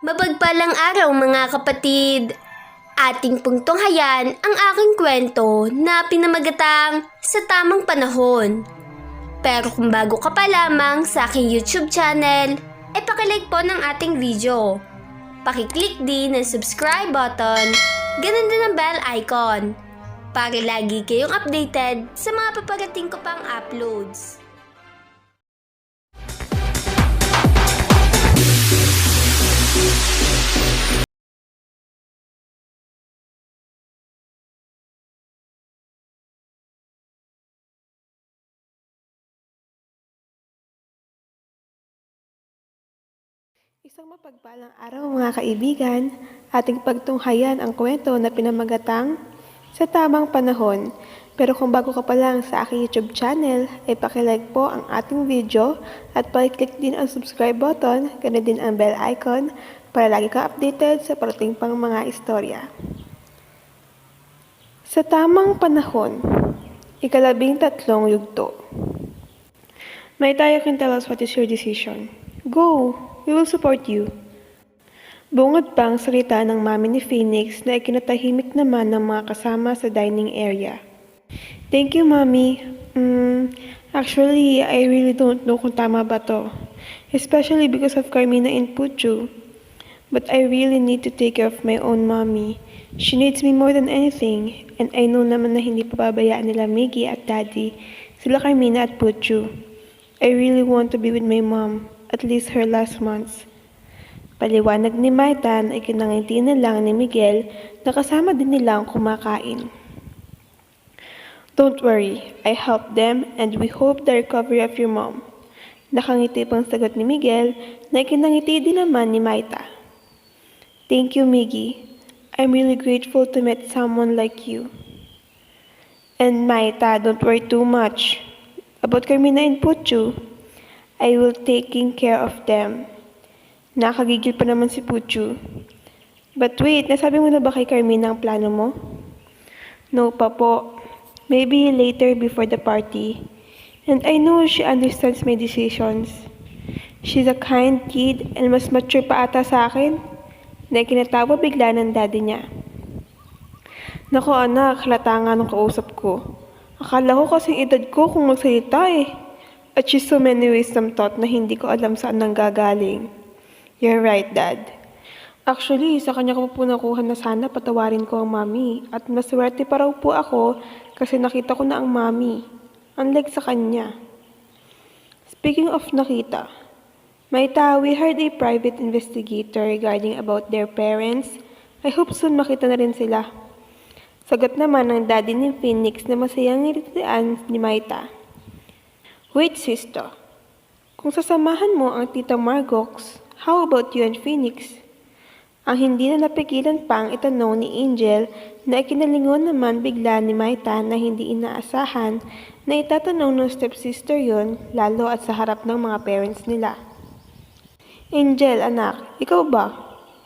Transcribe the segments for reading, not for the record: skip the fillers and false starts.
Mapagpalang araw mga kapatid! Ating pungtunghayan ang aking kwento na pinamagatang sa tamang panahon. Pero kung bago ka pa lamang sa aking YouTube channel, ay pakilike po ng ating video. Pakiclick din ang subscribe button, ganun din ang bell icon, para lagi kayong updated sa mga paparating ko pang uploads. Isang mapagpalang araw mga kaibigan, ating pagtunghayan ang kwento na pinamagatang sa tamang panahon. Pero kung bago ka pa lang sa aking YouTube channel, ay pakilike po ang ating video at pakiclick din ang subscribe button, ganoon din ang bell icon para lagi ka updated sa parating pang mga istorya. Sa tamang panahon, 13 yugto. May tayo can tell us what is your decision. Go! We will support you. Bungod pang salita ng mami ni Phoenix na ikinatahimik naman ng mga kasama sa dining area. Thank you, Mommy. Actually, I really don't know kung tama ba to. Especially because of Carmina and Puchu. But I really need to take care of my own mommy. She needs me more than anything. And I know naman na hindi pababayaan nila Miggy at Daddy, sila Carmina at Puchu. I really want to be with my mom, at least her last months. Paliwanag ni Maita na ikinangiti na lang ni Miguel na kasama din nilang kumakain. Don't worry, I helped them and we hope the recovery of your mom. Nakangiti pang sagot ni Miguel na ikinangiti din naman ni Maita. Thank you, Miggy. I'm really grateful to meet someone like you. And Maita, don't worry too much. About Carmina and Puchu, I will taking care of them. Nakagigil pa naman si Puchu. But wait, nasabi mo na ba kay Carmina ang plano mo? No pa po. Maybe later before the party. And I know she understands my decisions. She's a kind kid and mas mature pa ata sa akin. Na ikinatawa bigla ng daddy niya. Nako anak, halata nga nung kausap ko. Akala ko kasing edad ko kung magsalita eh. At she's so many wisdom taught na hindi ko alam saan nanggagaling. You're right, Dad. Actually, sa kanya ko po nakuha na sana patawarin ko ang mami. At maswerte pa raw po ako kasi nakita ko na ang mami. Unlike sa kanya. Speaking of nakita, Maita, we hired a private investigator regarding about their parents. I hope soon makita na rin sila. Sagot naman ng daddy ni Phoenix na masayang ngiritaan ni Maita. Wait, sister. Kung sasamahan mo ang tita Margox, how about you and Phoenix? Ang hindi na napigilan pang itanong ni Angel na ikinalingon naman bigla ni Maita na hindi inaasahan na itatanong ng stepsister yon lalo at sa harap ng mga parents nila. Angel, anak, ikaw ba?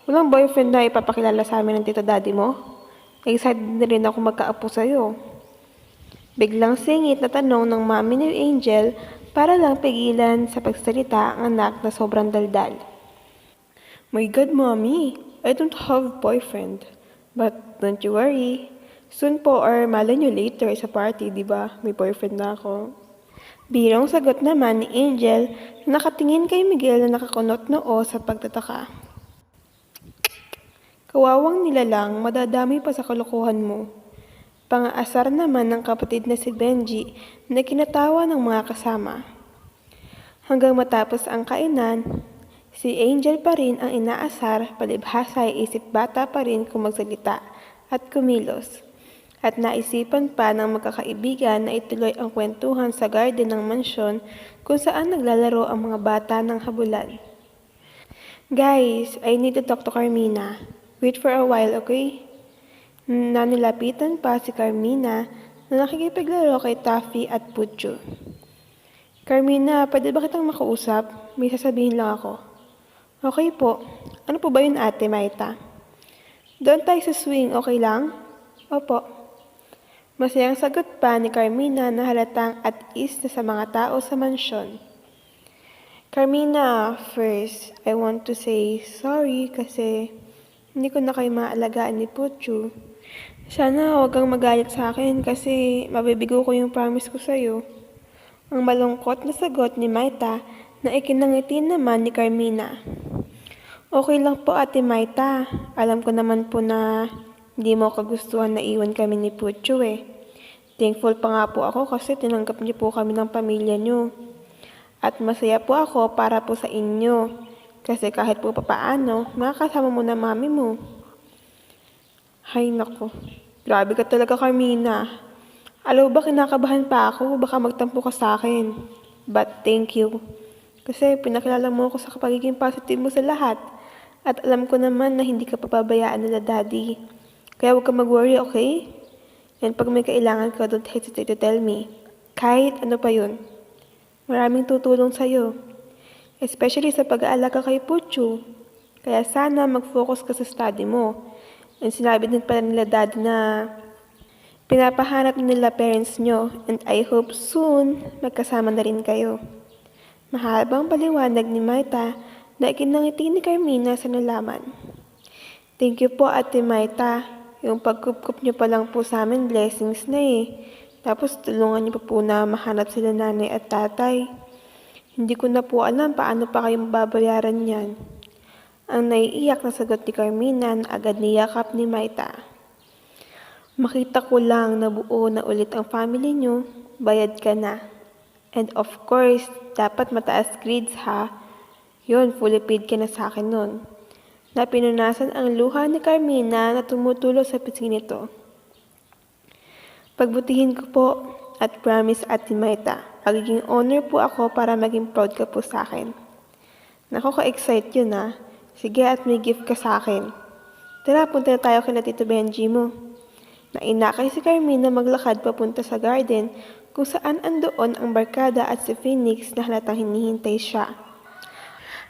Walang boyfriend na ipapakilala sa amin ng tito daddy mo? Excited na rin ako magkaapo sa'yo. Biglang singit na tanong ng mami ni Angel para lang pigilan sa pagsalita ang anak na sobrang daldal. My God, Mommy, I don't have boyfriend. But don't you worry. Soon po or malay nyo later sa party, di ba? May boyfriend na ako. Birong sagot naman ni Angel na nakatingin kay Miguel na nakakunot noo sa pagtataka. Kawawang nilalang, madadami pa sa kalokohan mo. Pangaasar naman ng kapatid na si Benji na kinatawa ng mga kasama. Hanggang matapos ang kainan, si Angel pa rin ang inaasar, palibhasa ay isip bata pa rin kung magsalita at kumilos. At naisipan pa ng magkakaibigan na ituloy ang kwentuhan sa garden ng mansyon kung saan naglalaro ang mga bata ng habulan. Guys, I need to talk to Carmina. Wait for a while, okay? Nanilapitan pa si Carmina na nakikipaglaro kay Taffy at Puchu. Carmina, pwede ba kitang makausap? May sasabihin lang ako. Okay po. Ano po ba yun, Ate Maita? Doon tayo sa swing, okay lang? Opo. Masayang sagot pa ni Carmina na halatang at is na sa mga tao sa mansyon. Carmina, first, I want to say sorry kasi hindi ko na kayo maalagaan ni Puchu. Sana huwag kang magalit sa akin kasi mabibigo ko yung promise ko sa'yo. Ang malungkot na sagot ni Maita na ikinangiti naman ni Carmina. Okay lang po Ate Maita. Alam ko naman po na hindi mo kagustuhan na iwan kami ni Puchu eh. Thankful pa nga po ako kasi tinanggap niyo po kami ng pamilya niyo. At masaya po ako para po sa inyo. Kasi kahit po papaano, makakasama mo na mami mo. Hay nako, grabe ka talaga Carmina. Alam mo ba kinakabahan pa ako, baka magtampo ka sa akin. But thank you. Kasi pinakilala mo ako sa pagiging positive mo sa lahat. At alam ko naman na hindi ka papabayaan nila daddy. Kaya huwag ka mag-worry, okay? And pag may kailangan ka, don't hesitate to tell me. Kahit ano pa yun. Maraming tutulong sa'yo. Especially sa pag-aalaga kay Puchu. Kaya sana mag-focus ka sa study mo. And sinabi din pala nila daddy na pinapahanap nila parents nyo. And I hope soon magkasama na rin kayo. Mahabang paliwanag ni Maita na ikinangiti ni Carmina sa nalaman. Thank you po Ate Maita. Yung pagkup-kup nyo pa lang po sa amin, blessings na eh. Tapos tulungan nyo pa po na mahanap sila nanay at tatay. Hindi ko na po alam paano pa kayo mababayaran yan. Ang naiiyak na sagot ni Carmina na agad niyakap ni Maita. Makita ko lang na buo na ulit ang family nyo, bayad ka na. And of course, dapat mataas grades ha. Yun, fully paid ka na sa akin nun. Na pinunasan ang luha ni Carmina na tumutulo sa pisngi nito. Pagbutihin ko po at promise Ate Maita, magiging honor po ako para maging proud ka po sa akin. Naku, ka-excite yun ha. Sige at may gift ka sa akin. Tara, punta na tayo kina Tito Benji mo. Nainakay si Carmina maglakad papunta sa garden kung saan andoon ang barkada at si Phoenix na halatang hinihintay siya.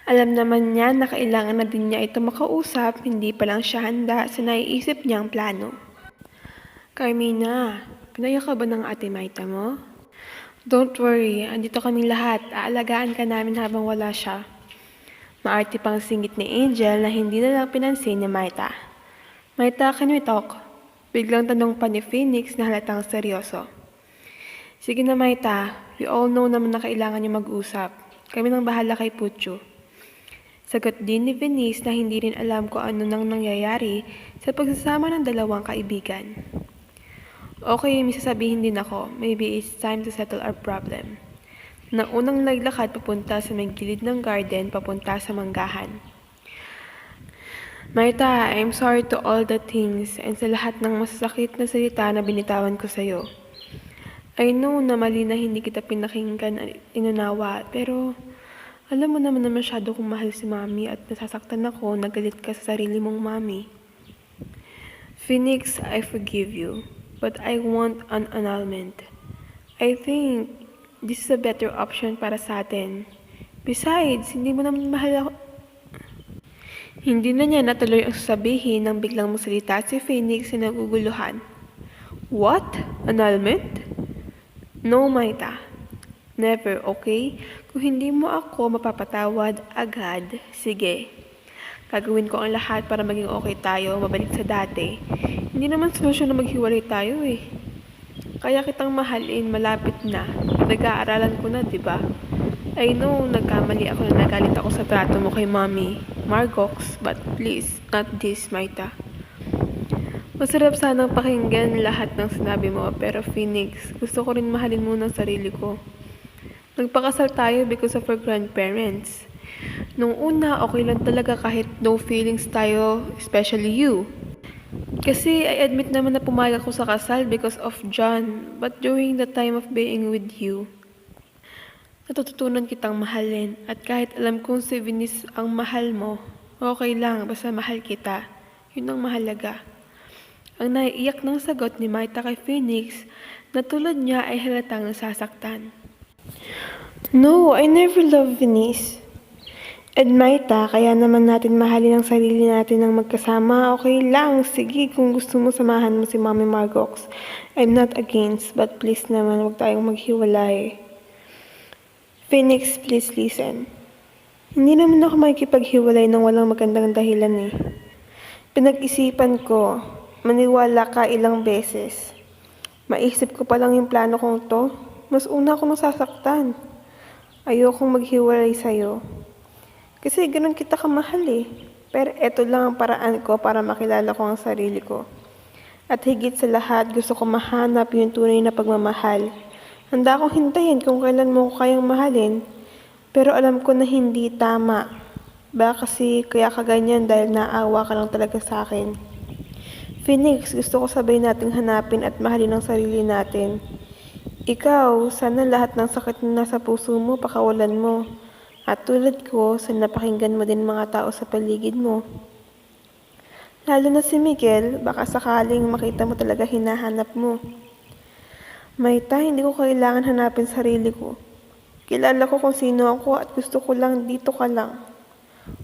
Alam naman niya na kailangan na din niya ito makausap, hindi pa lang siya handa sa naiisip niyang plano. Carmina, pinaya ka ba ng Ate Maita mo? Don't worry, andito kaming lahat. Aalagaan ka namin habang wala siya. Maarte pang singit ni Angel na hindi na lang pinansin ni Maita. Maita, can we talk? Biglang tanong pa ni Phoenix na halatang seryoso. Sige na Maita, we all know naman na kailangan niyo mag-usap. Kami nang bahala kay Puchu. Sagot din ni Venice na hindi rin alam kung ano nang nangyayari sa pagsasama ng dalawang kaibigan. Okay, may sasabihin din ako. Maybe it's time to settle our problem. Naunang naglakad papunta sa may gilid ng garden papunta sa manggahan. Maita, I'm sorry to all the things and sa lahat ng masasakit na salita na binitawan ko sa'yo. I know na mali na hindi kita pinakinggan at inunawa, pero alam mo naman na masyado kong mahal si Mami at nasasaktan ako na galit ka sa sarili mong Mami. Phoenix, I forgive you, but I want an annulment. I think this is a better option para sa atin. Besides, hindi mo naman mahal ako. Hindi na niya natuloy ang sasabihin nang biglang magsalita si Phoenix na naguguluhan. What? Annulment? No, Maita. Never, okay? Kung hindi mo ako mapapatawad agad, sige. Gagawin ko ang lahat para maging okay tayo, mabalik sa dati. Hindi naman solusyon na maghiwalay tayo eh. Kaya kitang mahalin, malapit na. Nag-aaralan ko na, diba? I know, nagkamali ako na nagalit ako sa trato mo kay Mommy, Margox, but please, not this, Maita. Masarap sanang pakinggan lahat ng sinabi mo, pero Phoenix, gusto ko rin mahalin muna ang sarili ko. Nagpakasal tayo because of our grandparents. Nung una, okay lang talaga kahit no feelings tayo, especially you. Kasi I admit naman na pumayag ako sa kasal because of John, but during the time of being with you, natututunan kitang mahalin at kahit alam kong si Venice ang mahal mo, okay lang basta mahal kita. Yun ang mahalaga. Ang naiiyak ng sagot ni Maita kay Phoenix na tulad niya ay halatang nasasaktan. No, I never loved Venice. And Maita, kaya naman natin mahalin ang sarili natin ng magkasama. Okay lang, sige kung gusto mo samahan mo si Mami Margox. I'm not against, but please naman huwag tayong maghiwalay. Phoenix, please listen. Hindi naman ako makikipaghiwalay ng walang magandang dahilan eh. Pinag-isipan ko, maniwala ka ilang beses. Maisip ko pa lang yung plano kong to, mas una akong nasasaktan. Ayokong maghiwalay sa'yo. Kasi ganun kita kamahal eh. Pero eto lang ang paraan ko para makilala ko ang sarili ko. At higit sa lahat, gusto ko mahanap yung tunay na pagmamahal. Handa akong hintayin kung kailan mo ko kayang mahalin. Pero alam ko na hindi tama. Baka kasi kaya ka ganyan dahil naawa ka lang talaga sa akin. Phoenix, gusto ko sabay nating hanapin at mahalin ang sarili natin. Ikaw, sana lahat ng sakit na nasa puso mo, pakawalan mo. At tulad ko, sana napakinggan mo din mga tao sa paligid mo. Lalo na si Miguel, baka sakaling makita mo talaga hinahanap mo. Maita, hindi ko kailangan hanapin sarili ko. Kilala ko kung sino ako at gusto ko lang dito ka lang.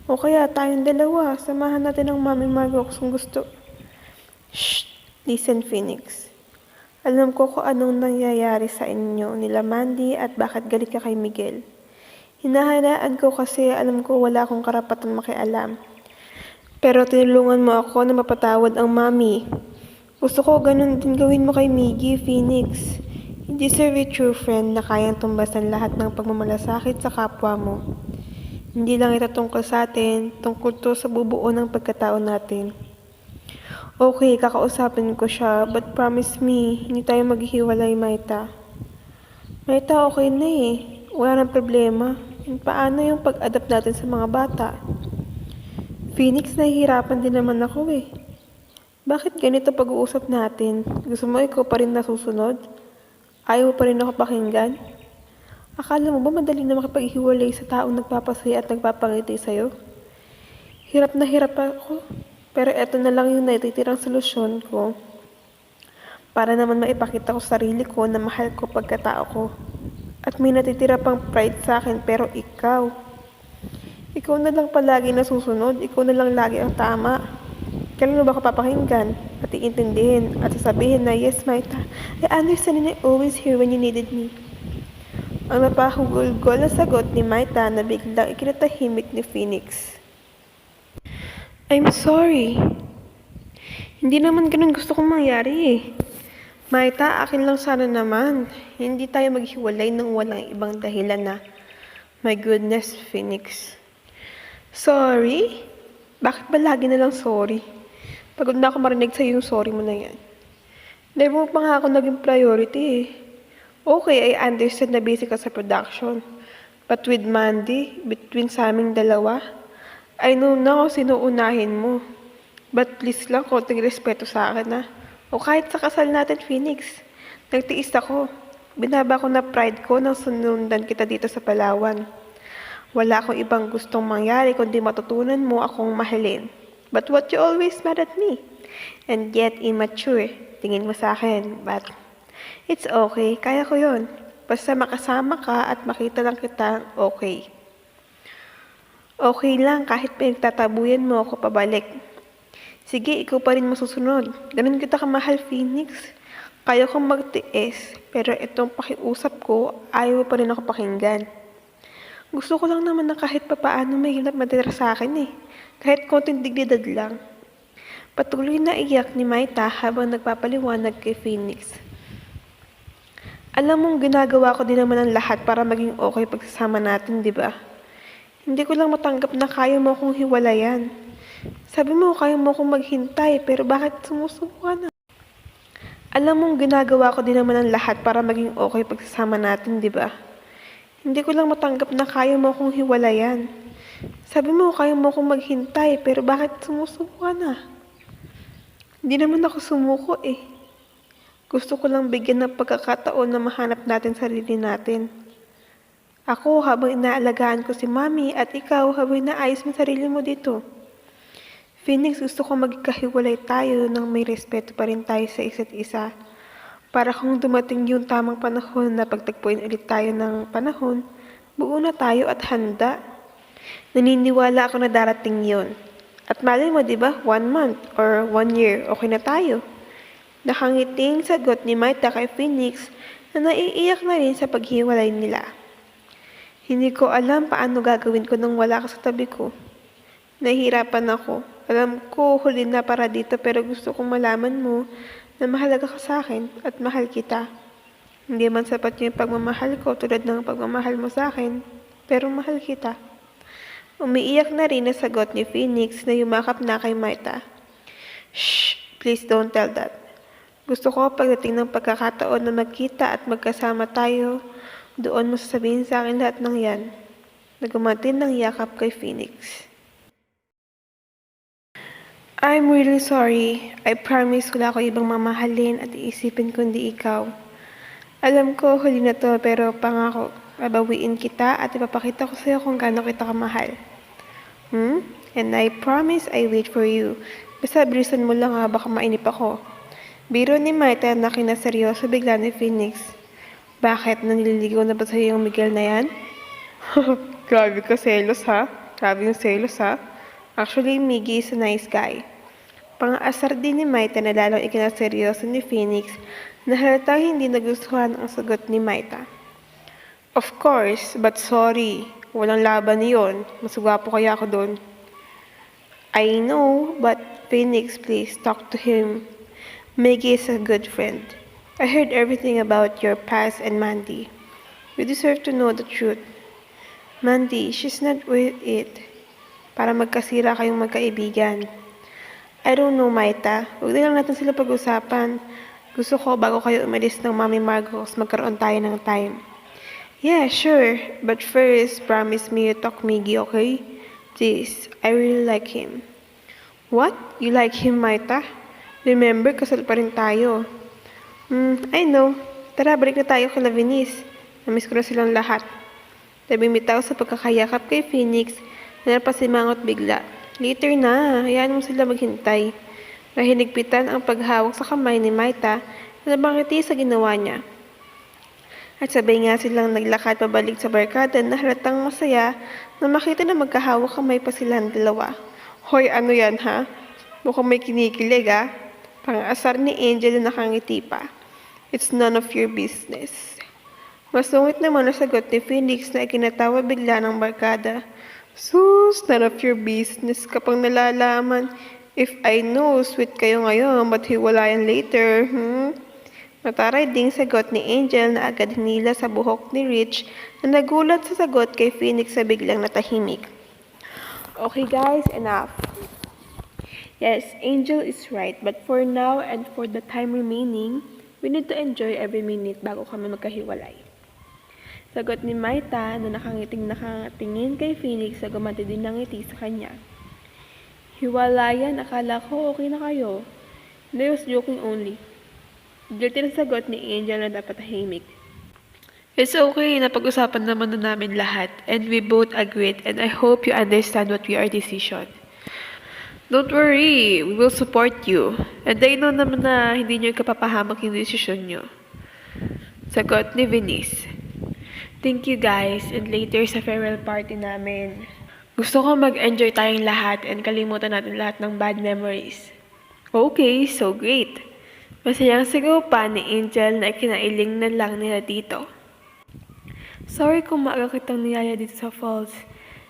O kaya tayong dalawa, samahan natin ang Mami Margo kung gusto. Shh! Listen, Phoenix. Alam ko kung anong nangyayari sa inyo nila Mandy at bakit galit ka kay Miguel. Hinahanaan ko kasi alam ko wala akong karapatan makialam. Pero tinulungan mo ako na mapatawad ang Mami. Gusto ko ganun din gawin mo kay Miggy, Phoenix. You deserve a true friend na kayang tumbasan lahat ng pagmamalasakit sa kapwa mo. Hindi lang ito tungkol sa atin, tungkol to sa bubuo ng pagkatao natin. Okay, kakausapin ko siya, but promise me, hindi tayo maghihiwalay, Maita. Maita, okay na eh. Wala nang problema. And paano yung pag-adapt natin sa mga bata? Phoenix, nahihirapan din naman ako eh. Bakit ganito pag-uusap natin? Gusto mo ikaw pa rin nasusunod? Ayaw mo pa rin ako pakinggan? Akala mo ba madali na makipaghiwalay sa taong nagpapasaya at nagpapangiti sa'yo? Hirap na hirap ako. Pero eto na lang yung natitirang solusyon ko para naman maipakita ko sa sarili ko na mahal ko pagkatao ko. At may natitira pang pride sa akin pero ikaw na lang palagi nasusunod, ikaw na lang lagi ang tama. Kailan mo ba ako papakinggan at iintindihin at sasabihin na yes, Maita, I understand and I always here when you needed me. Ang napahugol-gol na sagot ni Maita na biglang ikinatahimik ni Phoenix. I'm sorry. Hindi naman ganun gusto kong mangyari eh. Maita, akin lang sana naman. Hindi tayo maghiwalay nang walang ibang dahilan na. My goodness, Phoenix. Sorry? Bakit ba lagi na lang sorry? Pagod na ako marinig sa'yo yung sorry mo na yan. Hindi mo pa nga ako naging priority eh. Okay, I understand na busy ka sa production. But with Mandy, between sa aming dalawa, I know na kung sino unahin mo. But please lang, konting respeto sa akin na. O kahit sa kasal natin, Phoenix. Nagtiis ako. Binaba ko na pride ko nang sunundan kita dito sa Palawan. Wala akong ibang gustong mangyari kundi matutunan mo akong mahalin. But what you always mad at me? And yet immature. Tingin mo sa akin. But it's okay. Kaya ko yon. Basta makasama ka at makita lang kita okay. Okay lang kahit pinagtatabuyan mo ako pabalik. Sige, ikaw pa rin masusunod. Ganun kita kamahal, Phoenix. Kaya kong magtiis, pero itong pakiusap ko, ayaw pa rin ako pakinggan. Gusto ko lang naman na kahit papaano may hirap matira sa akin eh. Kahit konting dignidad lang. Patuloy na iyak ni Maita habang nagpapaliwanag kay Phoenix. Alam mong ginagawa ko din naman ang lahat para maging okay pagsasama natin, di ba? Hindi ko lang matanggap na kaya mo akong hiwalayan. Sabi mo kaya mo akong maghintay pero bakit sumusuko ka na? Alam mong ginagawa ko din naman ang lahat para maging okay pagsasama natin, di ba? Hindi ko lang matanggap na kaya mo akong hiwalayan. Sabi mo kaya mo akong maghintay pero bakit sumusuko ka na? Hindi naman ako sumuko eh. Gusto ko lang bigyan ng pagkakataon na mahanap natin sarili natin. Ako habang inaalagaan ko si Mami at ikaw habang inaayos mo sarili mo dito. Phoenix, gusto ko magkahiwalay tayo nang may respeto pa rin tayo sa isa't isa. Para kung dumating yung tamang panahon na pagtagpuin ulit tayo ng panahon, buo na tayo at handa. Naniniwala ako na darating yon. At malay mo, di ba, 1 month or 1 year, okay na tayo. Nakangiting sagot ni Maita kay Phoenix na naiiyak na rin sa paghiwalay nila. Hindi ko alam paano gagawin ko nung wala ka sa tabi ko. Nahihirapan ako. Alam ko huli na para dito pero gusto kong malaman mo na mahalaga ka sa akin at mahal kita. Hindi man sapat yung pagmamahal ko tulad ng pagmamahal mo sa akin, pero mahal kita. Umiiyak na rin na sagot ni Phoenix na yumakap na kay Maita. Shh! Please don't tell that. Gusto ko pagdating ng pagkakataon na magkita at magkasama tayo, doon mo sasabihin sa akin lahat ng yan. Nagumatin ng yakap kay Phoenix. I'm really sorry. I promise wala ko ibang mamahalin at iisipin kundi ikaw. Alam ko huli na to pero pangako, babawiin kita at ipapakita ko sa'yo kung gaano kita kamahal. And I promise I wait for you. Basta bilisan mo lang ha, baka mainip ako. Biro ni Maita na kinaseryoso bigla ni Phoenix. Bakit? Nanililigaw na ba sa'yo yung Miguel na yan? Grabe ka selos ha. Grabe yung selos ha. Actually, Miggy is a nice guy. Pang-aasar din ni Maita na lalong ikinaseryoso ni Phoenix na halatang hindi nagustuhan ang sagot ni Maita. Of course, but sorry. Walang laban yon. Mas gwapo kaya ako doon. I know, but Phoenix, please talk to him. Miggy is a good friend. I heard everything about your past and Mandy. You deserve to know the truth. Mandy, she's not with it. Para magkasira kayong magkaibigan. I don't know, Maita. Huwag na lang natin sila pag-usapan. Gusto ko bago kayo umalis ng Mami Marcos, magkaroon tayo ng time. Yeah, sure. But first, promise me you talk Miggy, okay? Please, I really like him. What? You like him, Maita? Remember, kasal pa rin tayo. I know. Tara, balik na tayo kay Venice. Namiss ko na silang lahat. Nabimitaw sa pagkakayakap kay Phoenix, na napasimangot bigla. Later na, hayaan mo sila maghintay. Mahinigpitan ang paghawak sa kamay ni Maita na nabangiti sa ginawa niya. At sabay nga silang naglakad pabalik sa barkada na halatang masaya na makita na magkahawak kamay pa silang dalawa. Hoy, ano yan ha? Mukhang may kinikilig ha? Pang-asar ni Angel na nakangiti pa. It's none of your business. Masungit naman ang sagot ni Phoenix na ikinatawa bigla ng barkada. Sus, none of your business kapag nalalaman. If I know, sweet kayo ngayon, but hiwalayan later, Mataray ding sagot ni Angel na agad hinila sa buhok ni Rich na nagulat sa sagot kay Phoenix sa biglang natahimik. Okay guys, enough. Yes, Angel is right, but for now and for the time remaining, we need to enjoy every minute bago kami magkahiwalay. Sagot ni Maita na nakatingin kay Phoenix na gumanti din ng ngiti sa kanya. Hiwalayan, akala ko okay na kayo. I was joking only. Guilty na sagot ni Angel na dapat tahimik. It's okay, napag-usapan naman na namin lahat and we both agreed and I hope you understand what we are decision. Don't worry, we will support you. And I know naman na hindi nyo kapapahamak yung desisyon nyo. Sagot ni Venice. Thank you guys and later sa farewell party namin. Gusto ko mag-enjoy tayong lahat and kalimutan natin lahat ng bad memories. Okay, so great. Masayang sigaw pa ni Angel na kinailing na lang nila dito. Sorry kung maaga kitang niyaya dito sa falls.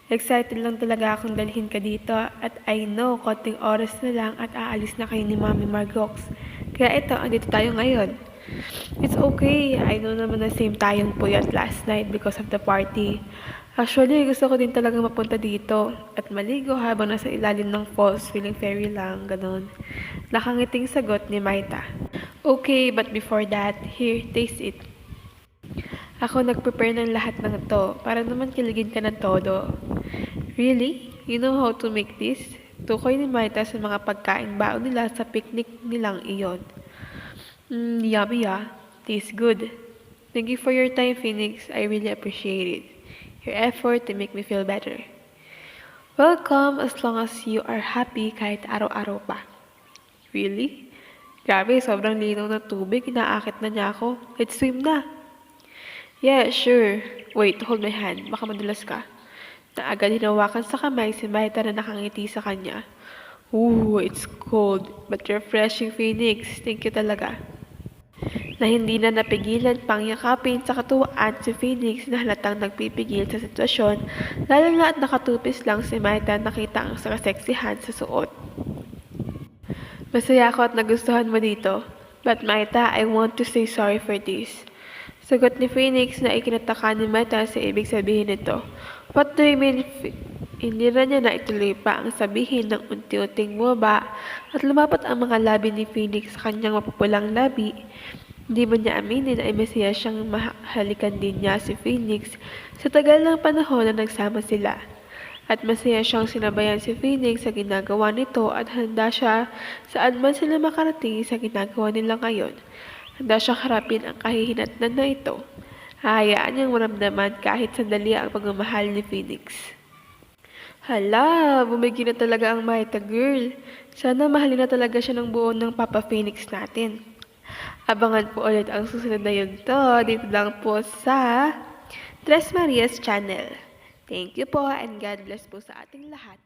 Excited lang talaga akong dalhin ka dito at I know konting oras na lang at aalis na kayo ni Mami Margox. Kaya ito, andito tayo ngayon. It's okay. I know naman na same tayong puyat last night because of the party. Actually, gusto ko din talaga mapunta dito at maligo habang nasa ilalim ng falls, feeling fairy lang, ganun. Nakangiting sagot ni Maita. Okay, but before that, here, taste it. Ako nag-prepare ng lahat ng to para naman kiligin ka ng todo. Really? You know how to make this? Tukoy ni Maita sa mga pagkain baon nila sa picnic nilang iyon. Yummy ah. Tastes good. Thank you for your time, Phoenix. I really appreciate it. Your effort to make me feel better. Welcome as long as you are happy kahit araw-araw pa. Really? Grabe, sobrang linaw ng tubig. Inaakit na niya ako. Let's swim na. Yeah, sure. Wait, hold my hand. Baka madulas ka. Na agad hinawakan sa kamay si Maita na nakangiti sa kanya. Ooh, it's cold but refreshing, Phoenix. Thank you talaga. na hindi na napigilan pang yakapin sa katuwaan si Phoenix na halatang nagpipigil sa sitwasyon, lalo na at nakatupis lang si Maita nakita ang kaseksihan sa suot. Masaya ako at nagustuhan mo dito, but Maita, I want to say sorry for this. Sagot ni Phoenix na ikinataka ni Maita sa ibig sabihin nito. What do you mean? Hindi na niya na ituloy pa ang sabihin ng unti-unting bumaba at lumapat ang mga labi ni Phoenix sa kanyang mapupulang labi. Hindi mo niya aminin ay masaya siyang mahalikan din niya si Phoenix sa tagal ng panahon na nagsama sila. At masaya siyang sinabayan si Phoenix sa ginagawa nito at handa siya saan man sila makarating sa ginagawa nila ngayon. Handa siyang harapin ang kahihinatnan na ito. Hahayaan niyang maramdaman kahit sandali ang pagmamahal ni Phoenix. Hala, bumigi na talaga ang Maita girl. Sana mahalin na talaga siya ng buo ng Papa Phoenix natin. Abangan po ulit ang susunod na yugto dito lang po sa Tres Marias Channel. Thank you po and God bless po sa ating lahat.